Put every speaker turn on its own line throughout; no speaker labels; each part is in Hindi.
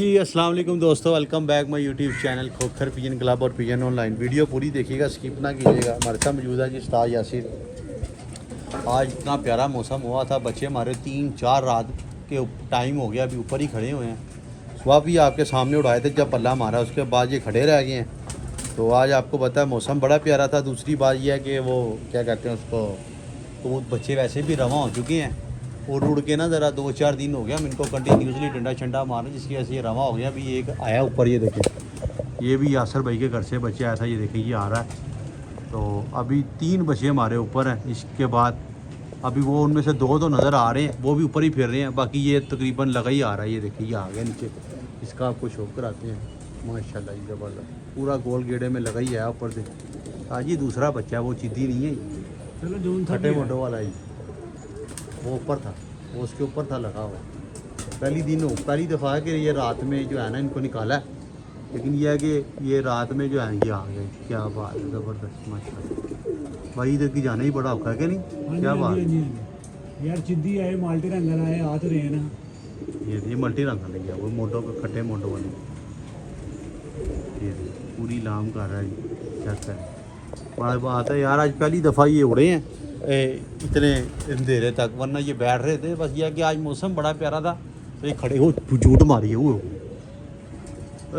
जी अस्सलाम वालेकुम दोस्तों, welcome back my YouTube channel Khokhar pigeon club और पिजन ऑनलाइन। वीडियो पूरी देखिएगा, स्किप ना कीजिएगा। हमारे साथ मौजूद है जी उस्ताद यासिर। आज इतना प्यारा मौसम हुआ था, बच्चे हमारे 3-4 रात के टाइम हो गया, अभी ऊपर ही खड़े हुए हैं। सुबह भी आपके सामने उड़ाए थे जब पल्ला मारा, उसके बाद ये खड़े रह गए हैं। तो आज आपको पता है मौसम बड़ा प्यारा था। दूसरी बात यह है कि वो क्या कहते हैं उसको, तो वो बच्चे वैसे भी रवा हो चुके हैं और उड़ के ना ज़रा 2-4 दिन हो गया हम इनको कंटिन्यूसली डंडा शंडा मारना, जिसकी वजह से ये रवा हो गया। अभी एक आया ऊपर, ये देखें, ये भी यासर भाई के घर से बच्चे आया था, ये देखें ये आ रहा है। तो अभी 3 बच्चे हमारे ऊपर हैं। इसके बाद अभी वो उनमें से 2 तो नज़र आ रहे हैं, वो भी ऊपर ही फिर रहे हैं। बाकी ये तकरीबन लगा ही आ रहा है, ये देखिए ये आ गया नीचे। इसका आपको शौक कराते हैं। माशाल्लाह जी ज़बरदस्त, पूरा गोल गेड़े में लगा ही है ऊपर से। आज ही दूसरा बच्चा है, वो चिद्दी नहीं है,
चलो जो
खट्टे मोटो वाला ही वो ऊपर था, वो उसके ऊपर था लगा हुआ। पहली दफ़ा है कि ये रात में जो है ना इनको निकाला है, लेकिन यह है कि ये रात में जो है ये आ गए। क्या बात है, ज़बरदस्त माशाल्लाह। भाई इधर की जाना ही बड़ा औखा है कि नहीं? क्या बात है
यार, चिद्दी आए, माल्टे रंग आए, आ तो रहे हैं ना।
ये मल्टी रंग लग गया, वो मोटो के खट्टे मोटो वाले। ये पूरी लाम कर रहा है, चेक करें। बड़ा बात है यार, आज पहली दफ़ा ये उड़े हैं इतने अंधेरे तक, वरना ये बैठ रहे थे। बस यह कि आज मौसम बड़ा प्यारा था तो ये खड़े हो झूठ मारी है वो।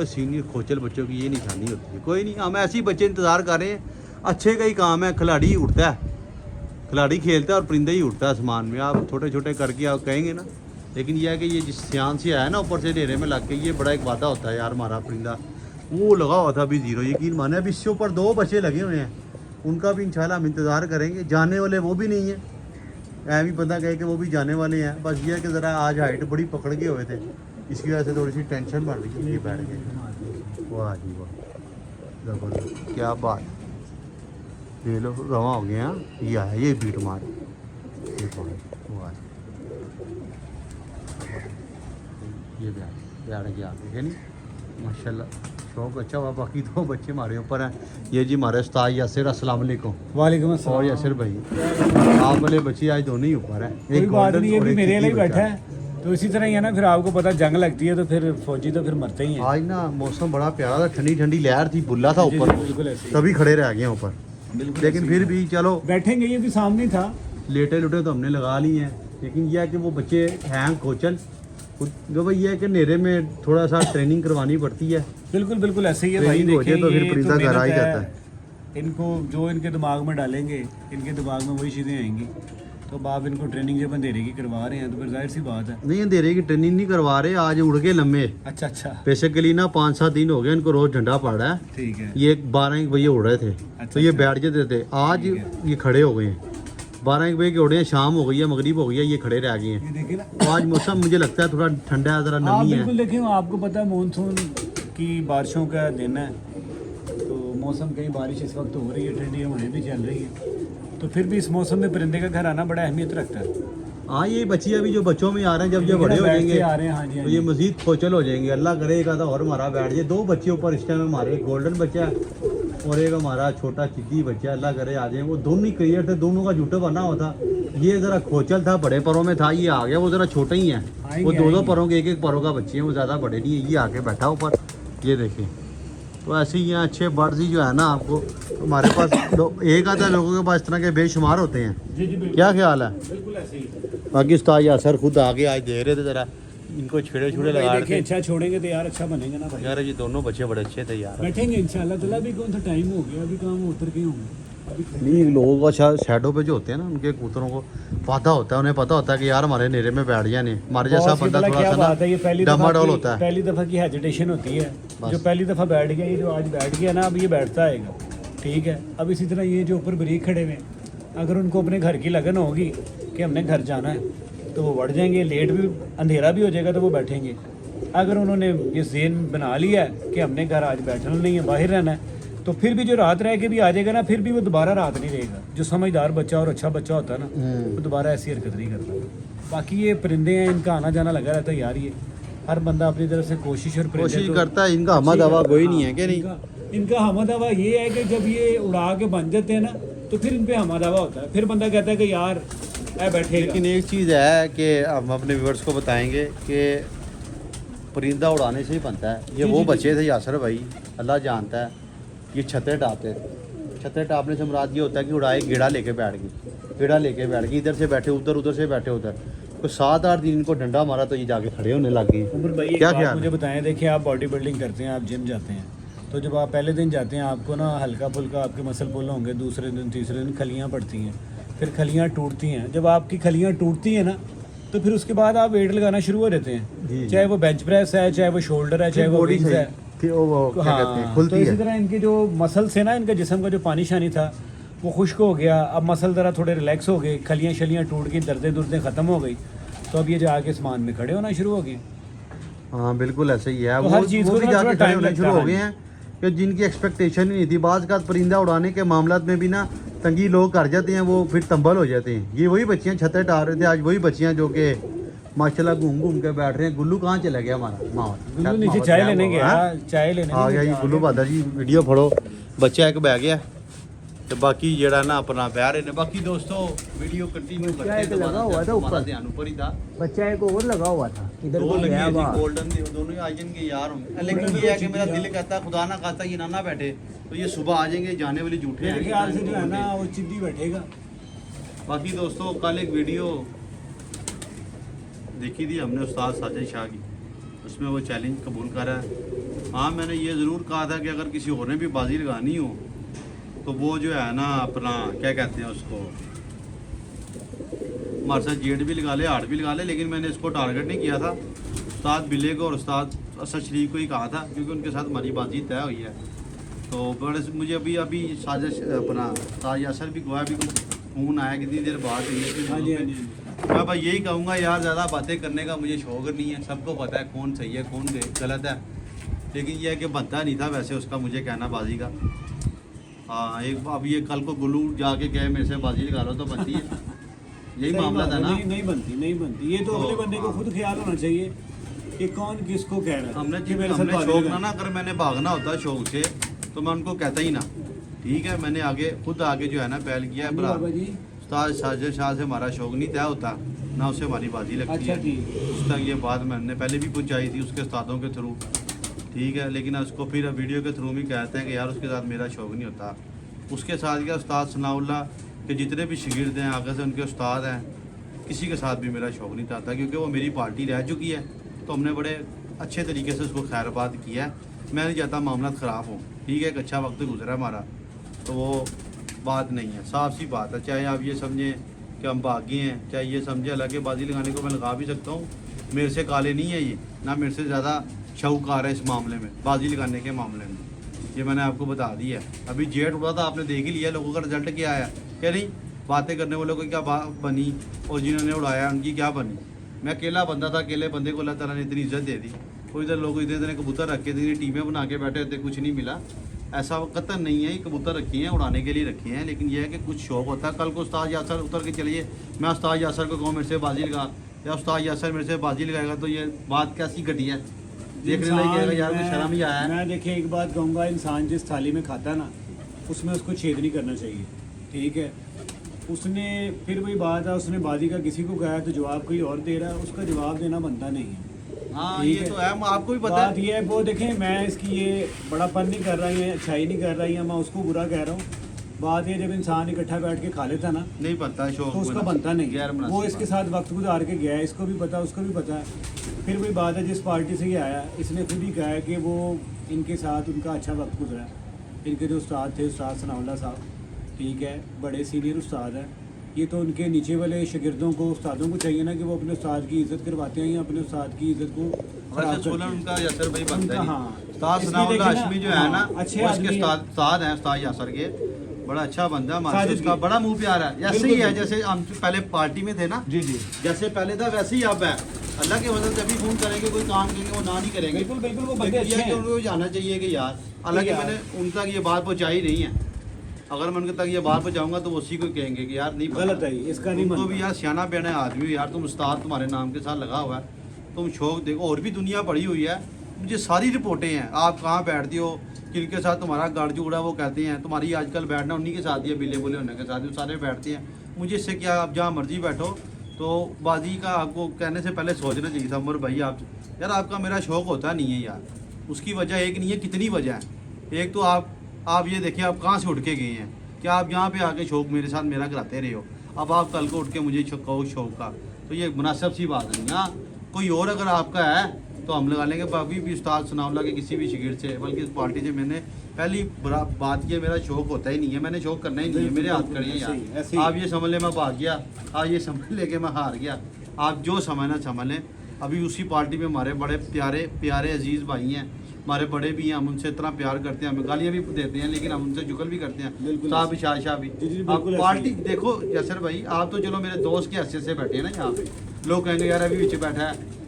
सीनियर खोचल बच्चों की ये निशानी होती है। कोई नहीं, हम ऐसे ही बच्चे इंतज़ार कर रहे हैं। अच्छे का ही काम है, खिलाड़ी ही उड़ता है, खिलाड़ी खेलता है और परिंदा ही उड़ता है आसमान में। आप छोटे छोटे करके आप कहेंगे ना, लेकिन यह है कि ये जिस सियान से आया ना ऊपर से डेरे में लग के, ये बड़ा एक वादा होता है यार। हमारा परिंदा वो लगा हुआ था अभी ज़ीरो, यकीन माने। अभी इससे ऊपर 2 बच्चे लगे हुए हैं, उनका भी इंशाल्लाह हम इंतज़ार करेंगे। जाने वाले वो भी नहीं है, ऐ भी पता कहे कि वो भी जाने वाले हैं। बस ये है कि ज़रा आज हाइट बड़ी पकड़ के हुए थे, इसकी वजह से थोड़ी सी टेंशन बढ़ रही है। ये बैठ गए, वाह जी वाह, ज़बरदस्त, क्या बात। ये लोग रवा हो गए हैं, ये आया ये बीट मार, ये वाह, ये बैठ गया है नहीं, माशाल्लाह शौक अच्छा हुआ। बाकी 2 बच्चे हमारे ऊपर हैं। ये जी हमारे उस्ताद यासिर, अस्सलाम वालेकुम।
वालेकुम अस्सलाम।
और यासिर भाई, आप वाले बच्चे आज दोनों ही ऊपर हैं।
कोई बात नहीं, ये भी मेरे लिए बैठा है। तो इसी तरह ही है ना, फिर आपको पता जंग लगती है तो फिर फौजी तो फिर मरते ही हैं।
आज ना मौसम बड़ा प्यारा था, ठंडी ठंडी लहर थी, बुल्ला था ऊपर,
बिल्कुल ऐसे
तभी खड़े रह गए ऊपर। लेकिन फिर भी चलो
बैठेंगे, ये भी सामने था।
लेटे लुटे तो हमने लगा ली हैं। लेकिन यह है कि वो बच्चे हैं खोचल, जो भाई ये है कि नेरे में थोड़ा सा ट्रेनिंग करवानी पड़ती है।
बिल्कुल बिल्कुल ऐसे ही है भाई।
ट्रेनिंग हो जाए
देखिए,
तो फिर
ये
परिंदा
तो
घर आ ही
मेहनत
जाता
है।
है।
इनको जो इनके दिमाग में डालेंगे, इनके दिमाग में वही चीज़ें आएंगी। तो अब आप इनको ट्रेनिंग जब अंधेरे की करवा रहे हैं तो फिर जाहिर सी बात है।
नहीं, अंधेरे की ट्रेनिंग नहीं करवा रहे, आज उड़ के लम्बे।
अच्छा अच्छा,
बेसिकली ना 5-7 दिन हो गए इनको रोज झंडा पड़ रहा है।
ठीक है।
ये 12-1 बजे उड़ रहे थे, तो ये बैठ जाते थे। आज ये खड़े हो गए हैं, 12-1 बजे के उड़े हैं, शाम हो गई है, मगरिब हो गई है, ये खड़े रह गए हैं।
ये देखिए ना,
तो आज मौसम मुझे लगता है थोड़ा ठंडा है, ज़रा
आप
नमी है।
बिल्कुल देखिए, आपको पता है मानसून की बारिशों का दिन है, तो मौसम कहीं बारिश इस वक्त हो रही है, ठंडी हवाएं भी चल रही हैं। तो फिर भी इस मौसम में परिंदे का घर आना बड़ा अहमियत रखता है।
हाँ, ये बच्चे अभी जो बच्चों में आ रहे हैं, जब ये बड़े हो
बैठ के
जाएंगे
आ रहे हैं। हाँ जी, हाँ
तो
जी।
ये मजीद खोचल हो जाएंगे। अल्लाह करेगा तो और हमारा बैठ जाए। 2 बच्चे ऊपर इस टाइम हमारे, एक गोल्डन बच्चा है और एक हमारा छोटा चिद्दी बच्चा। अल्लाह करे आ जाए। वो दोनों ही क्लियर थे, दोनों का जूटा बना हुआ था। ये ज़रा खोचल था, बड़े परों में था, ये आ गया। वो ज़रा छोटे ही हैं, वो 2-2 परों के, 1-1 परों का बच्चे हैं, वो ज़्यादा बड़े नहीं है। ये आके बैठा ऊपर, ये देखें। तो ऐसे ही यहाँ अच्छे बर्ड्स ही जो है ना, आपको हमारे पास एक आधा लोगों के पास इस तरह के बेशुमार होते हैं।
जी जी बिल्कुल,
क्या ख्याल है?
बिल्कुल ऐसे ही।
बाकी उस्ताद यासर खुद आगे आज दे रहे थे, ज़रा इनको छेड़े छुड़े लगा रहे
देखिए,
थे।
अच्छा छोड़ेंगे तो यार अच्छा बनेगा ना भाई।
यार ये दोनों बच्चे बड़े अच्छे थे यार।
बैठेंगे इंशाल्लाह ताला। अभी कौन सा टाइम हो गया, अभी कहाँ वो उतर के होंगे। अभी
नहीं, लोगों का शैडो पे जो होते हैं ना, उनके कबूतरों को पता होता है, उन्हें पता होता है कि यार हमारे नेरे में बैठ जाने। हमारे जैसा बंदा थोड़ा
क्या
सा
बात है, ये पहली
ना
दफा
डमाडोल होता है।
पहली दफ़ा की हेजिटेशन होती है। जो पहली दफ़ा बैठ गया, ये जो आज बैठ गया ना, अब ये बैठता आएगा। ठीक है। अब इसी तरह ये जो ऊपर बरीक खड़े हुए हैं, अगर उनको अपने घर की लगन होगी कि हमने घर जाना है तो वो बढ़ जाएंगे। लेट भी, अंधेरा भी हो जाएगा तो वो बैठेंगे। अगर उन्होंने ये ज़हन बना लिया है कि हमने घर आज बैठना नहीं है, बाहर रहना है, तो फिर भी जो रात रह के भी आ जाएगा ना, फिर भी वो दोबारा रात नहीं रहेगा। जो समझदार बच्चा और अच्छा बच्चा होता है ना, वो दोबारा ऐसी हरकत नहीं करता। बाकी ये परिंदे हैं, इनका आना जाना लगा रहता है यार। ये हर बंदा अपनी तरफ से कोशिश
करता है। इनका हमा दवा कोई नहीं है, क्या नहीं?
इनका हमा दवा ये है कि जब ये उड़ा के बन जाते हैं ना, तो फिर इन पे हमा दवा होता है। फिर बंदा कहता है कि यार बैठे।
लेकिन एक चीज़ है कि हम अपने व्यूअर्स को बताएंगे कि परिंदा उड़ाने से ही बनता है। ये
जी,
वो
जी,
बच्चे थे यासर भाई, अल्लाह जानता है, ये छतें टापते थे। छतें टापने से मुराद ये होता है कि उड़ाए गेड़ा लेके बैठ गई, गेड़ा लेके बैठ गई, इधर से बैठे उधर, उधर से बैठे उधर। तो 7-8 दिन इनको डंडा मारा तो ये जाके खड़े होने लग गए।
उमर भाई एक
क्या
बात
ख्याल
मुझे
है?
बताएं, देखिए आप बॉडी बिल्डिंग करते हैं, आप जिम जाते हैं, तो जब आप पहले दिन जाते हैं आपको ना हल्का फुल्का आपके मसल पुल होंगे, दूसरे दिन तीसरे दिन खलियाँ पड़ती हैं, फिर खलियाँ टूटती हैं। जब आपकी खलियाँ टूटती हैं ना तो फिर उसके बाद आप वेट लगाना शुरू हो जाते
जी,
हैं,
जी।
चाहे वो बेंच प्रेस है, चाहे वो शोल्डर है, चाहे वो
बॉडी
विंग्स
सही
है।
वो क्या कहते हैं,
हाँ, तो
खुलती
इसी
है।
तरह इनके जो मसल्स है ना, इनके जिस्म का जो पानी शानी था वो खुश्क हो गया, अब मसल ज़रा थोड़े रिलैक्स हो गए, खलियाँ शलियाँ टूट गई, दर्दें दुर्दें ख़त्म हो गई, तो अब ये जाके सामान में खड़े होना शुरू हो गए।
हाँ बिल्कुल ऐसे ही है।
तो हर चीज़
वो
को
भी
ना
जाके
थोड़ा
खड़े
टाइम
होने
लगता
शुरू हो
है।
गए हैं कि जिनकी एक्सपेक्टेशन ही नहीं थी। बाज़ का परिंदा उड़ाने के मामलात में भी ना तंगी लोग कर जाते हैं, वो फिर तंबल हो जाते हैं। ये वही बच्चियाँ छतें टार रहे थे, आज वही बच्चियाँ जो कि माशाल्लाह घूम घूम के बैठ रहे हैं। गुल्लू कहाँ चला गया हमारा माहौल?
गुल्लू नीचे चाय लेने गया, चाय लेने
आ गया जी गुल्लू बहादुर जी। वीडियो फड़ो, बच्चा एक बह गया तो बाकी जड़ा ना अपना बह रहे ने। बाकी दोस्तों वीडियो कंटिन्यू करते हैं।
लगा हुआ था ऊपर,
ध्यान ऊपर ही था,
बच्चा एक और लगा हुआ था, इधर
दो
को
लगी
गया
है जी
वहाँ।
गोल्डन दी, दोनों ही आ जाएंगे यार होंगे। लेकिन ये है कि मेरा दिल कहता है खुदा ना खाता ये ना बैठे तो ये सुबह आ जाएंगे, जाने वाली झूठे
मेरे
हैं।
ख्याल से जो है ना वो चिद्दी बैठेगा।
बाकी दोस्तों कल एक वीडियो देखी थी हमने उस्ताद साजिद शाह की, उसमें वो चैलेंज कबूल करा है। हाँ मैंने ये ज़रूर कहा था कि अगर किसी और ने भी बाजी लगानी हो तो वो जो है ना अपना क्या कहते हैं उसको, हमारे साथ जेड भी लगा ले, हार्ड भी लगा ले, लेकिन मैंने इसको टारगेट नहीं किया था। उस्ताद बिल्ले को और उस्ताद असद शरीफ को ही कहा था क्योंकि उनके साथ हमारी बातचीत तय हुई है। तो बड़े मुझे अभी साजिश अपना उस्ताद यासर भी गोया भी फ़ोन आया कितनी देर बाद हुई है।
हाँ जी, हाँ जी।
मैं भाई यही कहूँगा यार, ज़्यादा बातें करने का मुझे शौक नहीं है। सबको पता है कौन सही है कौन गलत है, लेकिन यह है कि बनता नहीं था वैसे उसका मुझे कहना बाजी का। हाँ एक अब ये कल को गुल्लू जाके गए मेरे से बाजी लगा लो तो बनती है, यही मामला था ना।
नहीं बनती, नहीं बनती। ये तो अगले बंदे को खुद ख्याल होना चाहिए कि कौन किसको कह रहा है।
हमने
कि मेरे साथ
हमने
बाजी
शौक
लगा।
ना अगर मैंने भागना होता शौक से तो मैं उनको कहता ही ना। ठीक है मैंने आगे खुद आगे जो है ना पहल किया है।
बाबा जी
उस्ताद साजिद शाह से हमारा शौक नहीं तय होता ना उससे हमारी बाजी लगती
अच्छा
है।
जी।
उस तक ये बात मैंने पहले भी पहुंचाई थी उसके उस्तादों के थ्रू। ठीक है लेकिन उसको फिर वीडियो के थ्रू भी कहते हैं कि यार उसके साथ मेरा शौक नहीं होता। उसके साथ क्या उस्ताद सनाउल्लाह के जितने भी शागिर्द हैं आगे से उनके उस्ताद हैं, किसी के साथ भी मेरा शौक नहीं चाहता क्योंकि वो मेरी पार्टी रह चुकी है। तो हमने बड़े अच्छे तरीके से उसको खैरबाद किया है। मैं नहीं चाहता मामला ख़राब हो। ठीक है एक अच्छा वक्त गुजरा हमारा, तो वो बात नहीं है, साफ सी बात है। चाहे आप ये समझें कि हम बागी हैं, चाहे ये समझे, हालांकि बाजी लगाने को मैं लगा भी सकता हूँ, मेरे से काले नहीं है ये, ना मेरे से ज़्यादा शाहूकार है इस मामले में, बाजी लगाने के मामले में। ये मैंने आपको बता दिया है। अभी जेट उड़ा था आपने देख ही लिया, लोगों का रिजल्ट क्या आया। क्या नहीं बातें करने वालों को क्या बात बनी और जिन्होंने उड़ाया उनकी क्या बनी। मैं अकेला बंदा था, अकेले बंदे को अल्लाह ताला ने इतनी इज्जत दे दी। कोई इधर लोग इतने इतने कबूतर रखे थे, टीमें बना के बैठे थे, कुछ नहीं मिला। ऐसा कतन नहीं है, ये कबूतर रखे हैं उड़ाने के लिए रखे हैं, लेकिन यह है कि कुछ शौक होता है। कल को उस्ताद यासर उतर के चलिए, मैं उस्ताद यासर को कहूँ मेरे से बाजी लगा, या उस्ताद यासर मेरे से बाजी लगाएगा, तो ये बात कैसी घटिया है। देखने लगे यार मुझे शर्म ही आया है।
मैं देखिए एक बात कहूँगा, इंसान जिस थाली में खाता है ना उसमें उसको छेद नहीं करना चाहिए। ठीक है उसने फिर वही बात है, उसने बाजी का किसी को कहा तो जवाब कोई और दे रहा है, उसका जवाब देना बनता नहीं है।
हाँ
ठीक
ये तो है, आपको भी पता
बात
है।
ये है, वो देखें मैं इसकी ये बड़ापन नहीं कर रहा, ये अच्छाई नहीं कर रहा, या मैं उसको बुरा कह रहा हूँ। बात ये जब इंसान इकट्ठा बैठ के खा लेता ना
नहीं पता है शौक
तो उसका
बना-
बनता नहीं
गैर
है।
मुनासिब
वो इसके साथ वक्त गुजार के गया है, इसको भी पता उसको भी पता है। फिर वही बात है, जिस पार्टी से ये आया इसने खुद ही कहा है कि वो इनके साथ उनका अच्छा वक्त गुजरा है। इनके जो उस्ताद थे उस्ताद सनाउल्लाह साहब, ठीक है बड़े सीनियर उस्ताद हैं। ये तो उनके नीचे वाले शागिर्दों को उस्तादों को चाहिए ना कि वो अपने उस्ताद की इज़्ज़त करवाते हैं या अपने उस्ताद की इज़्ज़त को खराब
वैसे
करते
सोलन
हैं।
उनका यासर भाई बनता
उनका
है।
हाँ
उस्ताद
इसलिए
सनाउल्लाह
देखिए ना,
हाशमी जो है ना
हाँ, अच्छे
वो इसके
आदमी हैं।
उस्ताद हैं उस्ताद यासर के, बड़ा अच्छा बंदा है हमारे से,
साजिद
उसका
की।
बड़ा मुंह प्यार है। ऐसे ही
बिल्कुल,
है
बिल्कुल।
जैसे हम पहले पार्टी में थे ना,
जी जी
जैसे पहले था वैसे ही अब है। अल्लाह के वजह से भी फोन करेंगे, कोई काम करेंगे वो ना नहीं करेंगे।
बिल्कुल बिल्कुल वो बंदे
लेकिन
अच्छे
ये है कि
हैं।
उनको जाना चाहिए कि यार, हालांकि
यार।
मैंने उन तक ये बात पहुंचाई नहीं है। अगर मैं उनके तक ये बात पहुंचाऊंगा तो वो उसी को कहेंगे कि यार नहीं पता।
गलत है, इसका नहीं
उनको
बनता।
भी यार सियाना बेना आदमी हो यार, तुम उस्ताद तुम्हारे नाम के साथ लगा हुआ है, तुम शौक देखो। और भी दुनिया पड़ी हुई है, मुझे सारी रिपोर्टें हैं। आप कहाँ बैठती हो, किनके साथ तुम्हारा गाड़ जुड़ा, वो कहते हैं तुम्हारी आजकल बैठना उन्हीं के साथ ही है, बिल्ले बुले होने के साथ ही सारे बैठते हैं। मुझे इससे क्या, आप जहाँ मर्जी बैठो, तो बाजी का आपको कहने से पहले सोचना चाहिए था उमर भाई। आप यार आपका मेरा शौक़ होता नहीं है यार, उसकी वजह एक नहीं है, कितनी वजह है। एक तो आप ये देखिए आप कहाँ से उठ के गए हैं, क्या आप यहाँ पे आके शौक़ मेरे साथ मेरा कराते रहे हो, अब आप कल को उठ के मुझे कहो शौक़ का, तो ये मुनासिब सी बात नहीं। हाँ कोई और अगर आपका है तो हम लगा लेंगे। बाकी भी उस्ताद सनाउल्लाह के किसी भी शिगिर से, बल्कि इस पार्टी से मैंने पहली बात ये मेरा शौक़ होता ही नहीं है, मैंने शौक़ करना ही नहीं है, मेरे हाथ करिए यार। आप ये समझ लें मैं भाग गया, आप ये समझ ले कि मैं हार गया, आप जो समझना समझ लें। अभी उसी पार्टी में हमारे बड़े प्यारे प्यारे अजीज़ भाई हैं, हमारे बड़े भी हैं, हम उनसे इतना प्यार करते हैं, हमें गालियाँ भी देते हैं, लेकिन हम उनसे जुगल भी करते हैं। साहब शाह भी आप पार्टी देखो यासर भाई, आप तो चलो मेरे दोस्त के हैसियत से बैठे हैं ना यहाँ पे, लोग कहेंगे यार अभी पीछे बैठा है।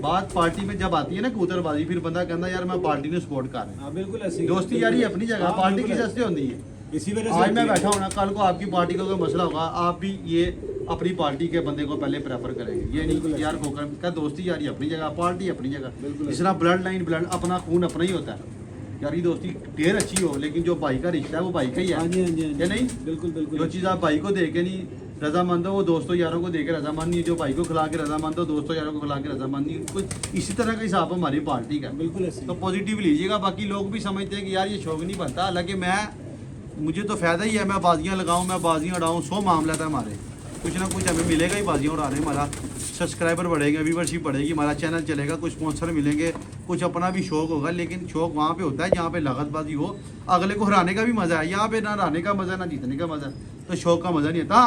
बात पार्टी में जब आती है ना कूतरबाजी, फिर बंदा कहता है यार मैं पार्टी ने सपोर्ट कर रहा हूँ।
बिल्कुल ऐसी
दोस्ती यारी अपनी जगह, पार्टी किस हस्ते होती है।
इसी वजह
आज मैं बैठा हूँ ना, कल को आपकी पार्टी का कोई मसला होगा, आप भी ये अपनी पार्टी के बंदे को पहले प्रेफर करेंगे। ये नहीं कि यार खोकर का दोस्ती यारी अपनी जगह, पार्टी अपनी जगह। इस तरह ब्लड लाइन ब्लड अपना खून अपना ही होता है। यारी दोस्ती ढेर अच्छी हो, लेकिन जो भाई का रिश्ता है वो भाई का ही है। या नहीं?
बिल्कुल बिल्कुल।
जो चीज़ आप भाई को दे के नहीं रजामंद हो, वो दोस्तों यारों को दे के रजामंद नहीं है। जो भाई को खिला के रजामंद हो, दोस्तों यारों को खिला के रजामंद नहीं। कुछ इसी तरह का हिसाब हमारी पार्टी का।
बिल्कुल ऐसे।
तो पॉजिटिव लीजिएगा। बाकी लोग भी समझते हैं कि यार ये शौक नहीं बनता, हालांकि मुझे तो फ़ायदा ही है, मैं बाजियाँ लगाऊँ, मैं बाजियाँ उड़ाऊँ, 100 मामला था हमारे। कुछ ना कुछ हमें मिलेगा ही बाजियाँ उड़ाने, हमारा सब्सक्राइबर बढ़ेगा, व्यूवरशिप बढ़ेगी, हमारा चैनल चलेगा, कुछ स्पॉन्सर मिलेंगे, कुछ अपना भी शौक होगा। लेकिन शौक वहाँ पे होता है जहाँ पे लागतबाजी हो, अगले को हराने का भी मज़ा है। यहाँ पे ना हराने का मज़ा ना जीतने का मज़ा, तो शौक का मज़ा नहीं आता।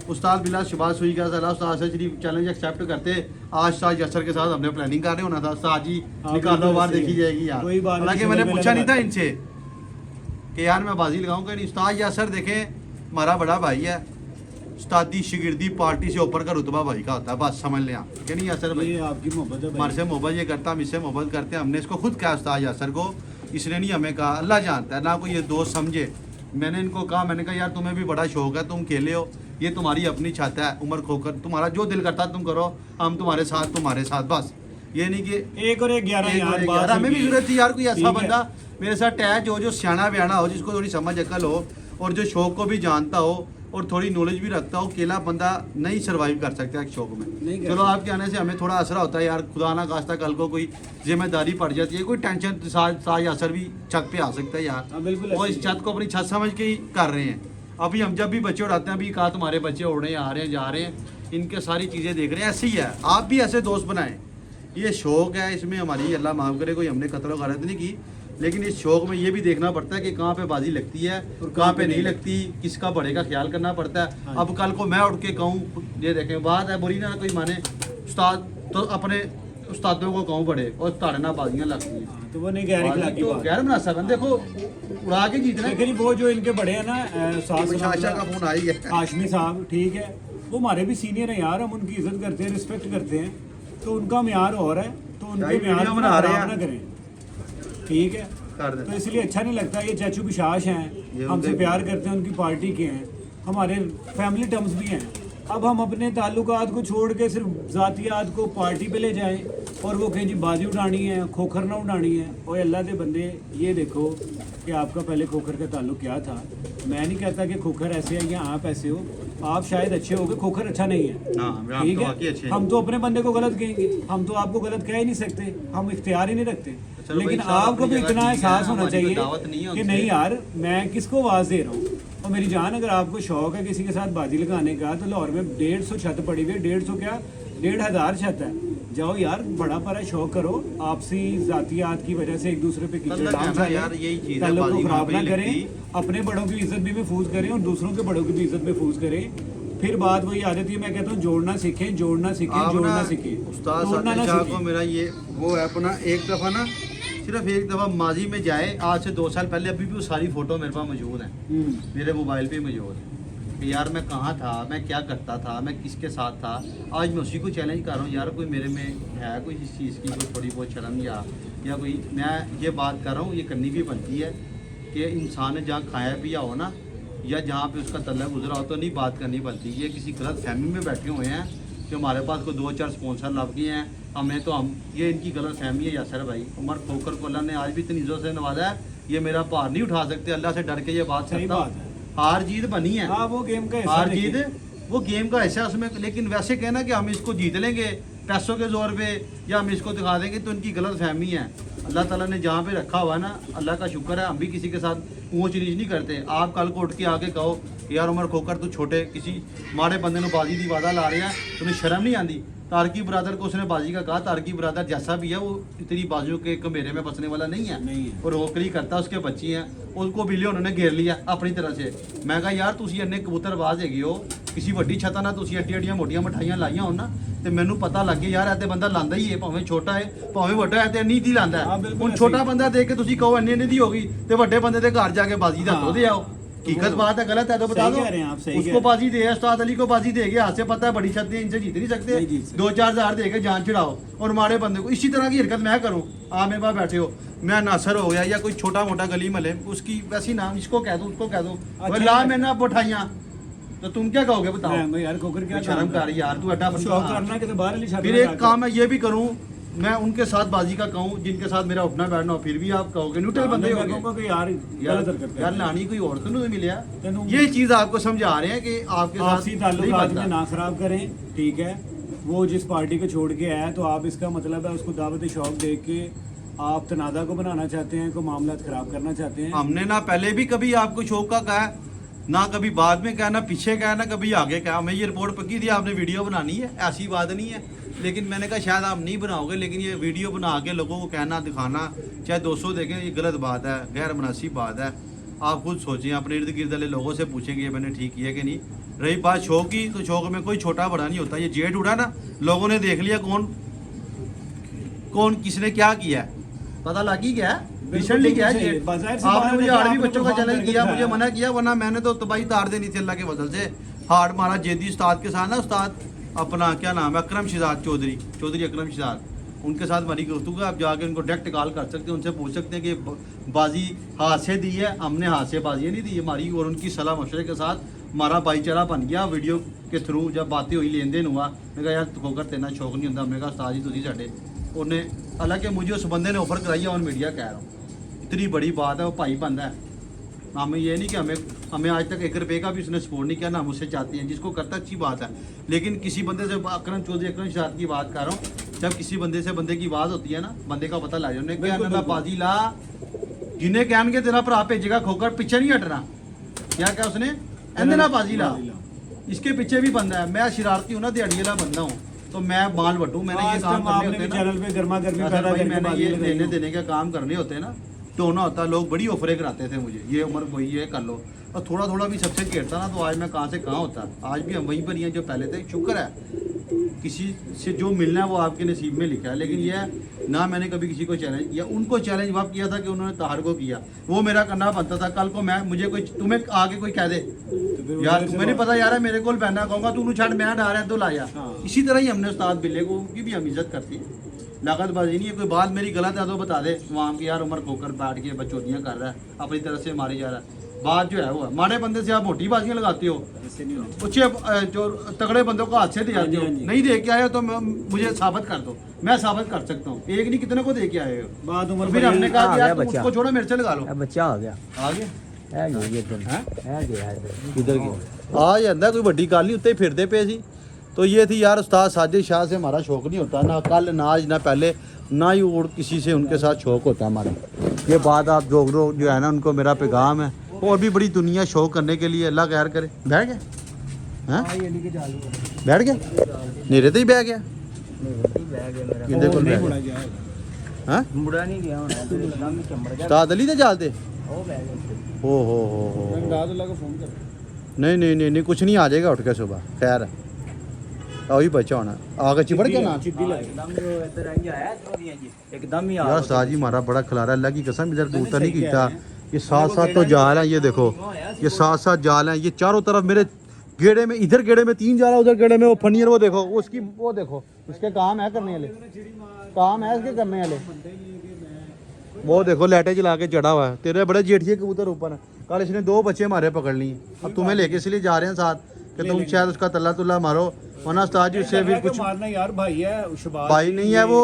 उस्ताद बिलाल शबाज सुई का सलाह उस्ताद से शरीफ चैलेंज एक्सेप्ट करते। आज साज यसर के साथ हमने प्लानिंग कर रहे होना था, उस्ताद जी निकालो बार देखी जाएगी यार। हालांकि मैंने पूछा नहीं था इनसे कि यार मैं बाजी लगाऊंगा नहीं। उस्ताद यासर देखें हमारा बड़ा भाई है, उस्तादी शिगिर्दी पार्टी से ऊपर का रुतबा भाई का होता है, बस समझ लें आप। कि नहीं यासर भाई,
आपकी मोहब्बत है,
हमारे से मोहब्बत ये करता, हम इससे मोहब्बत करते हैं। हमने इसको खुद कहा उस्ताद यासर को, इसने नहीं हमें कहा, अल्लाह जानता है ना कोई ये दोस्त समझे। मैंने इनको कहा, मैंने कहा यार तुम्हें भी बड़ा शौक है, तुम खेले हो, ये तुम्हारी अपनी छत है, उम्र खोकर तुम्हारा जो दिल करता तुम करो, हम तुम्हारे साथ बस। ये नहीं कि
1 और 1 11
यार हमें भी जरूरत थी यार कोई ऐसा बंदा मेरे साथ टैच हो, जो सियाना बयाना हो, जिसको थोड़ी समझ अकल हो और जो शौक को भी जानता हो और थोड़ी नॉलेज भी रखता हो। अकेला बंदा नहीं सर्वाइव कर सकता एक शौक में। चलो आपके आने से हमें थोड़ा असर होता है यार, खुदा ना खास्ता कल को कोई जिम्मेदारी पड़ जाती है, कोई टेंशन साज असर भी छत पे आ सकता है यार। और इस छत को अपनी छत समझ के ही कर रहे हैं। अभी हम जब भी बच्चे उड़ाते हैं, अभी कहा तुम्हारे बच्चे उड़ रहे हैं, आ रहे हैं, जा रहे हैं, इनके सारी चीज़ें देख रहे हैं। ऐसे ही है, आप भी ऐसे दोस्त बनाएं। ये शौक है, इसमें हमारी अल्लाह माफ़ करे कोई हमने कत्ल गलत नहीं की, लेकिन इस शौक में ये भी देखना पड़ता है कि कहाँ पे बाजी लगती है और कहाँ पे नहीं लगती, किसका बड़े का ख्याल करना पड़ता है। अब कल को मैं उठ के कहूँ, ये देखें बात है बुरी ना कोई माने, उस्ताद तो अपने उस्तादों को कहूँ बड़े और ताड़े ना बाजियाँ लगती हैं,
तो वो नहीं गैर
मुनासिब है। देखो उड़ा के जीतना।
लेकिन वो जो इनके बड़े हैं ना,
शाशा का फोन आई है,
हाशमी साहब, ठीक है, वो हमारे भी सीनियर हैं यार, हम उनकी इज्जत करते हैं, रिस्पेक्ट करते हैं, तो उनका म्यार और है, तो उनके म्यार को खराब ना करें, ठीक है। तो इसलिए अच्छा नहीं लगता। ये चाचू बिशाश हैं, हमसे प्यार करते हैं, उनकी पार्टी के हैं, हमारे फैमिली टर्म्स भी हैं। अब हम अपने ताल्लुकात को छोड़ के सिर्फ ज़ातियात को पार्टी पे ले जाएं और वो कहें जी बाजी उड़ानी है, खोखर ना उड़ानी है। और अल्लाह के बंदे, ये देखो कि आपका पहले खोखर का ताल्लुक क्या था। मैं नहीं कहता कि खोखर ऐसे है या आप ऐसे हो, आप शायद अच्छे हो गए, खोखर अच्छा नहीं है, ठीक है। हम तो अपने बंदे को गलत कहेंगे, हम तो आपको गलत कह ही नहीं सकते, हम इख्तियार ही नहीं रखते। लेकिन आपको भी इतना एहसास होना चाहिए कि नहीं यार मैं किसको आवाज़ दे रहा हूँ। और मेरी जान, अगर आपको शौक है किसी के साथ बाजी लगाने का, तो लाहौर में 150 छत पड़ी हुई है, 150 क्या 1500 छत है। जाओ यार, बड़ा बड़ा शौक करो, आपसी जातियात की वजह से एक दूसरे पे कीचड़ ताल्लुक को खराब ना करें, अपने बड़ों की इज्जत भी महफूज करें और दूसरों के बड़ों की भी इज्जत महफूज करें। फिर बात वही आ जाती है, मैं कहता हूँ जोड़ना सीखें, जोड़ना सीखें, जोड़ना सीखें।
उस्ताद को मेरा ये वो है अपना, एक दफ़ा ना सिर्फ एक दफ़ा माजी में जाए, आज से 2 साल पहले, अभी भी वो सारी फ़ोटो मेरे पास मौजूद है, मेरे मोबाइल पे मौजूद है कि यार मैं कहाँ था, मैं क्या करता था, मैं किसके साथ था। आज मैं उसी को चैलेंज कर रहा हूँ यार, कोई मेरे में है कोई इस चीज़ की कोई थोड़ी बहुत शर्म या कोई, मैं ये बात कर रहा हूँ, ये करनी भी बनती है कि इंसान ने जहाँ खाया पिया हो ना, या जहाँ पे उसका तल्ला गुजरा हो, तो नहीं बात करनी बनती। ये किसी गलत फहमी में बैठे हुए हैं कि हमारे पास कोई 2-4 स्पॉन्सर लग गए हैं हमें, तो हम ये इनकी गलत फहमी है। यासर भाई, उमर खोकर को अल्लाह ने आज भी इतनी इज्जत से नवाजा है, ये मेरा भार नहीं उठा सकते, अल्लाह से डर के ये बात
सही बात है।
हार जीत बनी है,
हाँ, वो गेम का
हार जीत वो गेम का ऐसा है उसमें, लेकिन वैसे कहना कि हम इसको जीत लेंगे पैसों के जोर पे या हम इसको दिखा देंगे, तो इनकी गलत फहमी है। अल्लाह ताला ने जहाँ पे रखा हुआ है ना, अल्लाह का शुक्र है, हम भी किसी के साथ ऊँच नीच नहीं करते। आप कल को उठ के आके कहो कि यार उमर खोकर तू छोटे किसी माड़े बंदे ने बाजी दी वादा ला रहे हैं, तुम्हें शर्म नहीं आती। तारकी बरादर को उसने बाजी का कहा, तारकी बरादर जैसा भी है वो इतनी बाजियों के कमेरे में बसने वाला नहीं है, और रोकरी करता उसके बच्ची हैं, उसको बिल्ली उन्होंने घेर लिया अपनी तरह से। मैं कहा यार तुसी इन्ने कबूतरबाज हैगे हो, किसी वड्डी छत्ता ना तुसी एड्डी एड्डियां मोटियां मिठाइयां लाइयां हो ना, ਤੇ ਮੈਨੂੰ ਪਤਾ ਲੱਗ ਗਿਆ ਯਾਰ ਇਹ ਤੇ ਬੰਦਾ ਲਾਂਦਾ ਹੀ ਹੈ, ਭਾਵੇਂ ਛੋਟਾ ਹੈ ਭਾਵੇਂ ਵੱਡਾ ਹੈ, ਤੇ ਇੰਨੀ ਦੀ ਲਾਂਦਾ ਹੈ। ਹੁਣ ਛੋਟਾ ਬੰਦਾ ਦੇਖ ਕੇ ਤੁਸੀਂ ਕਹੋ ਇੰਨੇ ਦੀ ਹੋਗੀ, ਤੇ ਵੱਡੇ ਬੰਦੇ ਦੇ ਘਰ ਜਾ ਕੇ ਬਾਜੀ ਦਾ ਧੋ ਦੇ आओ। हकीकत बात है, गलत है तो बता दो। उसको बाजी दे, उस्ताद अली को बाजी दे गया, हाथ से पता है बड़ी छत इनसे जीत नहीं सकते, 2-4 हज़ार दे के जान छिड़ाओ। और माड़े बंदे को इसी तरह की हरकत मैं करूँ, आप मेरे पास बैठे हो, मैं नासर हो गया या कोई छोटा मोटा गली मले उसकी वैसी नाम इसको कह दो उसको कह दो, ला मैंने अब उठाइया, तो तुम क्या कहोगे बताओ
यार खोकर क्या
शर्म कर यार तू अड्डा
शौक करना कि तो बाहर वाली शादी
फिर एक काम मैं ये भी करूँ, मैं उनके साथ बाजी का कहूँ जिनके साथ मेरा उठना बैठना हो, फिर भी आप कहोगे न्यूट्रल बंदे हो यार लानी कोई और तो नहीं मिला। ये चीज आपको समझा रहे हैं कि आपके
आपसी ताल्लुकात में ना खराब करें, ठीक है। वो जिस पार्टी को छोड़ के आया तो आप इसका मतलब है उसको दावत शौक दे के आप तनादा को बनाना चाहते हैं, को मामला खराब करना चाहते हैं।
हमने ना पहले भी कभी आपको शौक का कहा, ना कभी बाद में कहा, ना पीछे कहा, ना कभी आगे कहा। मैं ये रिपोर्ट पक्की थी आपने वीडियो बनानी है, ऐसी बात नहीं है, लेकिन मैंने कहा शायद आप नहीं बनाओगे, लेकिन ये वीडियो बना के लोगों को कहना दिखाना, चाहे 200 देखें, ये गलत बात है, गैर मुनासिब बात है। आप खुद सोचें, अपने इर्द गिर्द वाले लोगों से पूछेंगे ये मैंने ठीक किया कि नहीं। रही बात शौक की, तो शौक में कोई छोटा बड़ा नहीं होता। ये जेठ उड़ा ना, लोगों ने देख लिया कौन कौन किसने क्या किया है, पता लग ही गया है। रिसेंटली क्या है, आपने मुझे 8वीं बच्चों का चैलेंज किया, मुझे मना किया, वरना मैंने तो तबाही तार देनी थी अल्लाह के फजल से। हार्ड मारा जेदी उस्ताद के साथ ना, उस्ताद अपना क्या नाम है, अकरम शहजाद चौधरी अकरम शहजाद, उनके साथ हमारी गुफ्तगू है। आप जाके उनको डायरेक्ट कॉल कर सकते हैं, उनसे पूछ सकते हैं कि बाजी हाथ से दी है, हमने हाथ से बाजी नहीं दी हमारी, और उनकी सलाह मशवरे के साथ हमारा भाईचारा बन गया। वीडियो के थ्रू जब बातें हुई, लेन देन हुआ, मैं कहा यार खोकर तेना शौक नहीं होता, हमने कहा उस्ताद जी तुझी साढ़े उन्हें, हालांकि मुझे उस बंदे ने ऑफर कराई है ऑन मीडिया, कह रहा हूँ इतनी बड़ी बात है, वो भाई बंदा है। हमें ये नहीं कि हमें आज तक 1 रुपये का भी उसने सपोर्ट नहीं किया, ना हम उससे चाहते हैं, जिसको करता अच्छी बात है। लेकिन किसी बंदे से, अकरम चौधरी अकरम शहजाद की बात कर रहा हूँ, जब किसी बंदे से बंदे की आवाज़ होती है ना, बंदे का पता लग जाए, उन्हें बाजी ला, जिन्हें कहन के तेरा भरा भेजेगा खोकर, पीछे नहीं हटना। क्या क्या उसने एंदे ना बाजी ला, इसके पीछे भी बंदा है। मैं शरारती हूँ ना, दिहाड़ी वाला बंदा हूँ, तो मैं माल बटूँ, मैंने ये काम करने होते हैं, मैंने ये लेने देने का काम करने होते हैं ना, तो ना होता, लोग बड़ी ऑफरें कराते थे मुझे, ये उम्र वही ये कर लो, और थोड़ा थोड़ा भी सबसे घेरता ना, तो आज मैं कहाँ से कहाँ होता। आज भी हम वहीं पर ही हैं जो पहले थे। शुक्र है किसी से जो मिलना है वो आपके नसीब में लिखा है। लेकिन यह ना मैंने कभी किसी को चैलेंज किया, उनको चैलेंज वहाँ किया था कि उन्होंने ताहर को किया, वो मेरा करना बनता था। कल को मैं मुझे कोई तुम्हें आगे कोई कह दे यार तुम्हें नहीं पता यार मेरे को बहना कहूँगा तू छड़ मैं डा रहा तो लाया। इसी तरह ही हमने उस्ताद बिल्ले को, उनकी भी हम इज्जत करती है, लागतबाजी नहीं है। कोई बात मेरी गलत है तो बता दे, वहाँ की यार उम्र खोकर बैठ के बचौतियाँ कर रहा है, अपनी तरह से मारी जा रहा है। बात जो है वो है, माड़े बंदे से आप मोटी बाजियाँ लगाते हो, ऊँचे जो तगड़े बंदों को हाथ से दे जाते हो। नहीं दे के आए हो तो मुझे साबित कर दो, मैं साबित कर सकता हूँ। एक नहीं कितने को दे के आए हो। बात उम्र फिर हमने कहा कि यार तुम उसको छोड़ो मेरे से लगा लो।
बच्चा आ गया
इधर आ जाता कोई बड़ी गल नहीं, उत्ते फिरते पे सी। तो ये थी यार उस्ताद साजिद शाह से हमारा शौक नहीं होता, ना कल ना आज ना पहले, ना ही और किसी से उनके साथ शौक होता हमारा। ये बात आप जो है ना उनको मेरा पैगाम है। और भी बड़ी दुनिया शौक करने के लिए, अल्लाह खैर करे। बैठ गया हाँ बैठ गया नेरे तो ही बह गया किंदे कोल बैठ गया हाँ
मुड़ा नहीं गया
उस्ताद अली दे जाल दे हो नहीं कुछ नहीं, आ जाएगा उठ के सुबह। खैर वही बच्चा होना आगे चिपड़ गया ना
एकदम ही
यार उस्ताद जी हमारा बड़ा खिलारा, अल्लाह की कसम इधर कबूतर नहीं कीता। ये साथ साथ तो जाल है, ये देखो ये साथ साथ जाल है, ये चारों तरफ मेरे गेड़े में, इधर गेड़े में 3 जाल है, उधर गेड़े में वो फनियर, वो देखो उसकी, वो देखो इसके काम है करने वाले, काम है इसके करने वाले। वो देखो लाइटें जला के चढ़ा हुआ है। तेरे बड़े जेठिए कबूतर ऊपर है, कल इसने 2 बच्चे हमारे पकड़ लिए। अब तुम्हें लेके इसलिए जा रहे हैं साथ कि तुम शायद उसका तल्ला तुल्ला मारो, वरना उस्ताद जी उससे भी कुछ
मारना यार भाई है,
भाई नहीं है वो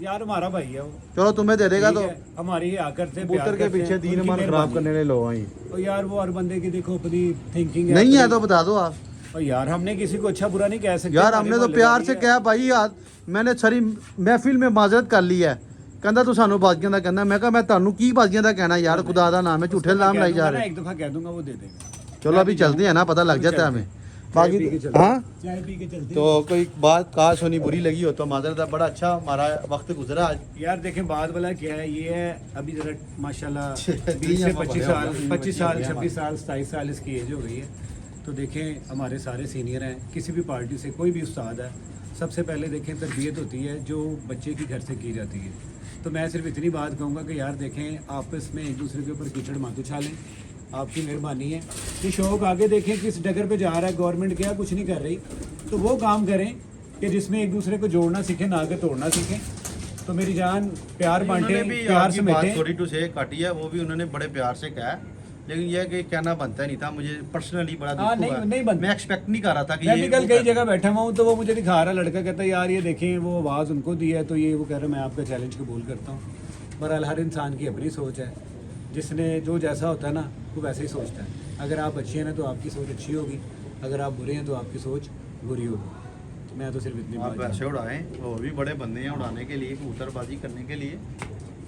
यार हमारा भाई है वो।
चलो तुम्हें दे देगा तो
हमारी आकर से
कबूतर के पीछे 3 मन खराब करने वाले लोग हैं।
और यार वो हर बंदे की देखो अपनी थिंकिंग
नहीं है तो बता दो आप,
और यार हमने किसी को अच्छा बुरा नहीं कह सकते।
यार
हमारे
हमने तो
मोहल्ले
प्यार
वाली
से
है।
कहा भाई यार मैंने सारी महफिल में माजरत कर ली है कहता तू सानू बाजियां दा कहना मैं कहा मैं ਤੁਹਾਨੂੰ ਕੀ ਬਾਜ਼ੀਆਂ ਦਾ कहना यार खुदा दा नाम है झूठे
उसको मैं
नाम
कह
लाई जा
दूंगा
रहे
ना, एक दफा कह दूंगा वो दे देगा।
चलो अभी चलते हैं ना पता लग जाता है हमें बाकी हाँ
चाय पी के चलते
तो कोई बात काश होनी बुरी लगी हो तो माजरत है बड़ा अच्छा हमारा वक्त गुजरा आज
हैं। यार देखें बात वाला क्या है, ये है अभी जरा माशाल्लाह 20
तीन
से
या
25 साल
तीन
25 साल
बच्चे
26 साल 27 साल इसकी एज हो गई है। तो देखें हमारे सारे सीनियर हैं, किसी भी पार्टी से कोई भी उस्ताद है, सबसे पहले देखें तरबियत होती है जो बच्चे की घर से की जाती है। तो मैं सिर्फ इतनी बात कहूँगा कि यार देखें आपस में एक दूसरे के ऊपर कीचड़ मत उछालें, आपकी मेहरबानी है। कि शौक आगे देखें किस डगर पे जा रहा है, गवर्नमेंट क्या कुछ नहीं कर रही, तो वो काम करें कि जिसमें एक दूसरे को जोड़ना सीखें ना कि तोड़ना सीखें। तो मेरी जान प्यार बांटे, प्यार से
बात
बैठे।
थोड़ी टू से काटी है वो भी उन्होंने बड़े प्यार से कहा है लेकिन यह कि कहना बनता नहीं था मुझे पर्सनली बड़ा
हाँ,
दुख
नहीं-
हुआ
नहीं बनता।
मैं एक्सपेक्ट नहीं कर रहा था कि
मैं
ये
भी कल
वो
कई
कर-
जगह बैठा हुआ हूँ तो वो मुझे दिखा रहा लड़का, कहता है यार ये देखें वो आवाज़ उनको दी है तो ये वो कह रहा मैं आपका चैलेंज कबूल करता हूँ। बहरहाल हर इंसान की अपनी सोच है, जिसने जो जैसा होता है ना वो वैसे ही सोचता है। अगर आप अच्छे हैं ना तो आपकी सोच अच्छी होगी, अगर आप बुरे हैं तो आपकी सोच बुरी होगी। मैं तो सिर्फ इतनी
आप
बात
पैसे उड़ाएं और भी बड़े बंदे हैं उड़ाने के लिए कबूतरबाजी करने के लिए।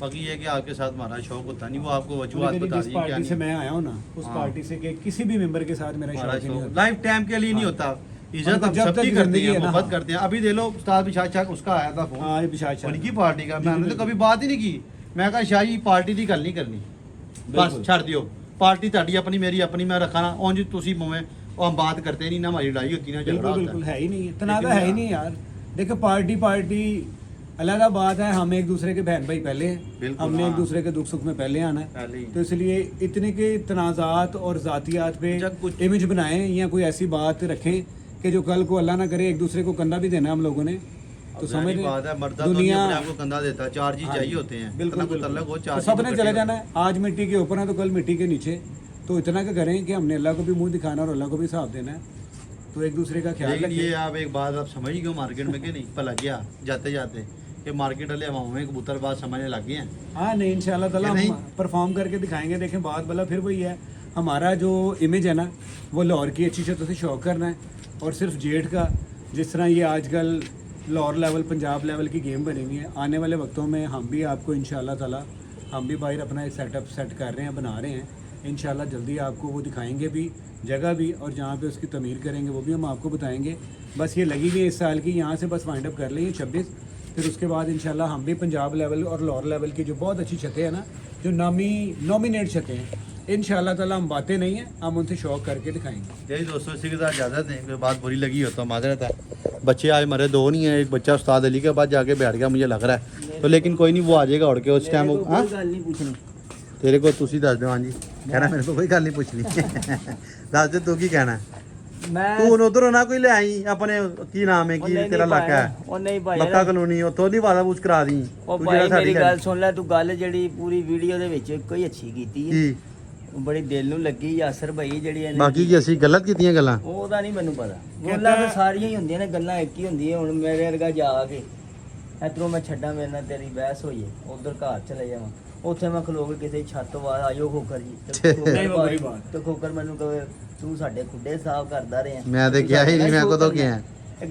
बाकी ये कि आपके साथ हमारा शौक होता नहीं वो आपको वजूहत
मेरी
बता
जिस
दी क्या
पार्टी से
नहीं
मैं आया हूँ ना उस
हाँ।
पार्टी से के किसी भी मेंबर के साथ मेरा
हमारा
शौक ही नहीं
शौक
होता।
लाइफ टाइम के लिए नहीं होता इज्जत
हमको
हम
जब
सबकी
तक
करते
जिंदगी
हैं
है ना,
मोहब्बत
हाँ।
करते हैं। अभी दे लो उस्ताद बिशाज शाह उसका आया था फोन
हाँ ये बिशाज शाह।
उनकी पार्टी का
जी,
मैंने तो
बिल्कुल।
कभी बात ही नहीं की। मैं कहा शाही पार्टी की गल नहीं करनी बस
बिल्कुल।
छड़ दियो पार्टी ਤੁਹਾਡੀ अपनी मेरी अपनी मैं रखा ना उंज तुसी भावें और हम बात करते नहीं ना हमारी लड़ाई होती ना झगड़ा
बिल्कुल
होता
बिल्कुल
है।
है ही नहीं, तनाज़ा
लेकिन
है ही नहीं यार। देखो पार्टी पार्टी अलग बात है, हम एक दूसरे के बहन भाई पहले हैं,
बिल्कुल,
हमने एक
हाँ।
दूसरे के दुख सुख में पहले आना है।
पहले ही।
तो इसलिए इतने के तनाज़ात और ज़ातियात पे
जब कुछ-
इमेज बनाएं या कोई ऐसी बात रखें कि जो कल को अल्लाह ना करे एक दूसरे को कंधा भी देना हम लोगों ने। तो
अब
समझ
जाहिर
रहे
बात है
हैं,
मर्दा तो नहीं
दुनिया
अपने आप को कंधा देता चार चीज
हाँ,
चाहिए होते हैं
बिल्कुल
इतना
बिल्कुल।
तल्लक हो
तो
चार
सबने
चीज़
चले
इकट्ठे
जाना है, आज मिट्टी के ऊपर है तो कल मिट्टी के नीचे। तो इतना का करें कि हमने अल्लाह को भी मुंह दिखाना और अल्लाह को भी हिसाब देना है। तो एक दूसरे का ख्याल
लेकिन ये
रखें।
आप एक बात आप समझ गए मार्केट में कि नहीं पता लग गया जाते जाते कि मार्केट वाले हवाओं में कबूतरबाज समझने लग गए हैं।
हाँ नहीं इंशाल्लाह ताला
या नहीं?
हम परफॉर्म करके दिखाएंगे। देखें बात वाला फिर वही है, हमारा जो इमेज है ना वो लाहौर की अच्छी चीज़ों से शौक करना है और सिर्फ जेठ का। जिस तरह ये आजकल लाहौर लेवल पंजाब लेवल की गेम बनी हुई है, आने वाले वक्तों में हम भी आपको इंशाल्लाह ताला हम भी बाहर अपना एक सेटअप सेट कर रहे हैं, बना रहे हैं। इंशाल्लाह जल्दी आपको वो दिखाएंगे भी, जगह भी, और जहाँ पे उसकी तमीर करेंगे वो भी हम आपको बताएंगे। बस ये लगी हुई है इस साल की, यहाँ से बस वाइंड अप कर लेंगे 26, फिर उसके बाद इंशाल्लाह हम भी पंजाब लेवल और लाहौर लेवल की जो बहुत अच्छी छतें हैं ना, जो नॉमिनेट छतें हैं, इंशाल्लाह ताला हम बातें नहीं हैं, हम उनसे शौक करके दिखाएंगे।
यही दोस्तों इसी के साथ इजाज़त है। कोई बात बुरी लगी हो तो माजरत है। बच्चे आज मरे दो नहीं है, एक बच्चा उस्ताद अली के पास जाके बैठ गया मुझे लग रहा है तो लेकिन कोई नहीं वो आ जाएगा उड़ के उस टाइम। हाँ तेरे को तुसी दस दो। हाँ जी कहना मेरे को कोई गल नहीं पूछनी दस दे तू की कहना है
मैं
ਤੂੰ ਉਧਰੋਂ ਨਾ ਕੋਈ ਲੈ ਆਈ ਆਪਣੇ ਕੀ ਨਾਮ ਹੈ ਕੀ
ਨਹੀਂ
ਤੇਰਾ
ਭਾਈ,
ਇਲਾਕਾ ਹੈ
ਉਹ ਨਹੀਂ ਭਾਈ
ਮੱਕਾ ਕਲੋਨੀ ਉੱਥੋਂ ਦੀ ਵਾਦਾ ਪੂਛ ਕਰਾ ਦੀ
ਉਹ
ਤੂੰ
ਭਾਈ
ਜਿਹੜਾ
ਮੇਰੀ
ਸਾਡੀ
ਗੱਲ ਸੁਣ ਲੈ, ਤੂੰ ਗੱਲ ਜਿਹੜੀ ਪੂਰੀ ਵੀਡੀਓ ਦੇ ਵਿੱਚ ਕੋਈ ਅੱਛੀ ਕੀਤੀ ਹੈ,
ਕੀ
ਉਹ ਬੜੀ ਦਿਲ ਨੂੰ ਲੱਗੀ। ਯਾਸਰ ਭਾਈ ਜਿਹੜੀ ਇਹਨੇ
ਬਾਕੀ ਕੀ ਅਸੀਂ ਗਲਤ ਕੀਤੀਆਂ ਗੱਲਾਂ
ਉਹਦਾ ਨਹੀਂ ਮੈਨੂੰ ਪਤਾ, ਗੱਲਾਂ ਤਾਂ ਸਾਰੀਆਂ ਹੀ ਹੁੰਦੀਆਂ ਨੇ, ਗੱਲਾਂ ਇੱਕ ਹੀ ਹੁੰਦੀਆਂ। ਹੁਣ ਮੇਰੇ ਵਰਗਾ ਜਾ ਕੇ ਇੱਧਰੋਂ ਮੈਂ ਛੱਡਾਂ, ਮੇਰੇ ਨਾਲ ਤੇਰੀ ਬਹਿਸ ਹੋਈ ਹੈ, ਉਧਰ ਘਰ ਚਲੇ ਜਾਵਾਂ, ਉੱਥੇ ਮੈਂ ਖਲੋ ਕੇ ਕਿਸੇ ਛੱਤ ਵਾਰ ਆਇਓ ਖੋਕਰ ਜੀ ਤੇ ਖੋਕਰ
ਨਹੀਂ, ਉਹ ਬੜੀ
ਭਾਈ,
ਬਾਤ।
ਤੇ ਖੋਕਰ ਮੈਨੂੰ ਕਹੇ ਤੂੰ ਸਾਡੇ ਖੁੱਡੇ ਸਾਫ਼ ਕਰਦਾ ਰਿਹਾ।
ਮੈਂ ਤੇ ਕਿਹਾ ਹੀ ਨਹੀਂ, ਮੈਂ ਕਦੋਂ ਕਿਹਾ?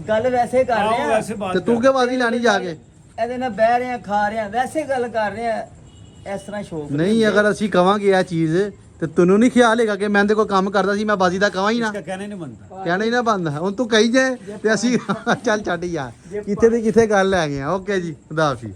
ਗੱਲ ਵੈਸੇ ਕਰ
हाँ,
ਰਹੇ ਆ,
वैसे बात
ਤੇ ਤੂੰ ਕਿਉਂ ਬਾਜ਼ੀ ਲਾਣੀ ਜਾ ਕੇ
ਇਹਦੇ ਨਾਲ ਬਹਿ ਰਹੇ ਆ, ਖਾ ਰਹੇ ਆ, ਵੈਸੇ ਗੱਲ ਕਰ ਰਹੇ ਆ, ਇਸ ਤਰ੍ਹਾਂ ਸ਼ੌਕ
ਨਹੀਂ ਅਗਰ ਅਸੀਂ ਕਵਾਂਗੇ ਇਹ ਚੀਜ਼ ਤੇ ਤੈਨੂੰ ਨਹੀਂ ਖਿਆਲ ਹੈਗਾ ਕਿ ਮੈਂ ਤੇ ਕੋਈ ਕੰਮ ਕਰਦਾ ਸੀ ਮੈਂ ਬਾਜ਼ੀ ਦਾ ਕਵਾਂ ਹੀ ਨਾ
इसका कहना ही नहीं बनता।
ਕਹਿਣਾ ਹੀ ਨਾ ਬੰਦ ਹੁਣ ਤੂੰ ਕਹੀ ਜਾਏ ਤੇ ਅਸੀਂ ਚੱਲ ਛੱਡ ਯਾਰ ਕਿੱਥੇ ਦੀ ਕਿੱਥੇ ਗੱਲ ਲੈ ਗਏ ਓਕੇ ਜੀ ਖੁਦਾ ਹਾਫਿਜ਼।